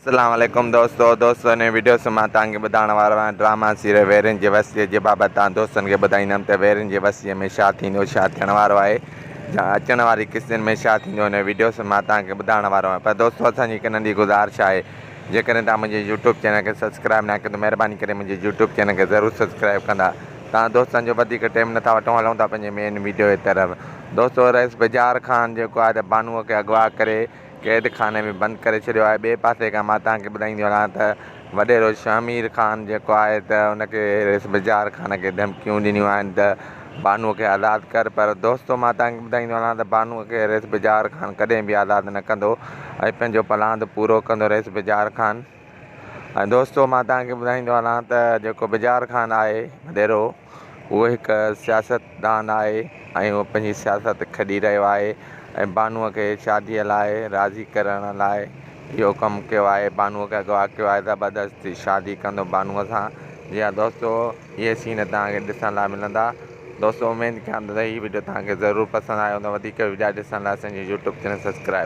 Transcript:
अस्सलामुअलैकुम दोस्तों ने वीडियो से मां तव्हांखे ॿुधाइण वारो आहियां ड्रामा सीरियल वेरनि जे वसीअ जे बाबति तव्हां दोस्तनि खे ॿुधाईंदुमि त वेरनि जे वसीअ में छा थींदो छा थियण वारो आहे अचण वारी किस्तनि में छा थींदो हिन वीडियो से मां तव्हांखे ॿुधाइण वारो आहियां। पर दोस्तों असांजी हिकु नंढी गुज़ारिश आहे, जेकॾहिं तव्हां मुंहिंजे यूट्यूब चैनल खे सब्सक्राइब न कयो त महिरबानी करे मुंहिंजे यूट्यूब चैनल खे ज़रूरु सब्सक्राइब कंदा। तव्हां दोस्तनि जो वधीक टाइम नथा वठूं, हलूं था पंहिंजे मेन वीडियो जे तरफ़। दोस्तों रईस बाज़ार ख़ान जेको आहे त बानूअ खे अगवा करे क़ैद खाने में बंदि करे छॾियो आहे। ॿिए पासे खां मां तव्हांखे ॿुधाईंदो वञा त वॾेरो शमीर ख़ान जेको आहे त उनखे रईस बाज़ार ख़ान खे धमकियूं ॾिनियूं आहिनि त बानूअ खे आज़ादु कर। पर दोस्तों मां तव्हांखे ॿुधाईंदो वञा त बानूअ खे रईस बाज़ार ख़ान कॾहिं बि आज़ादु न कंदो ऐं पंहिंजो पलांद पूरो कंदो रईस बाज़ार ख़ान। ऐं दोस्तों मां तव्हांखे ॿुधाईंदो वञा त जेको बाज़ार ख़ान आहे वॾेरो, उहो हिकु सियासतदान आहे ऐं उहो पंहिंजी सियासत खड़ी रहियो आहे ऐं बानूअ खे शादीअ लाइ राज़ी करण लाइ इहो कमु कयो आहे। बानूअ खे अगवा कयो आहे, ज़बरदस्ती शादी कंदो बानूअ सां। जी हा दोस्तों, इहे सीन तव्हांखे ॾिसण लाइ मिलंदा। दोस्तों उमेद कयां थो त हीअ वीडियो तव्हांखे ज़रूरु पसंदि आयो। वधीक वीडियो ॾिसण लाइ असांजे यूट्यूब चैनल सब्सक्राइब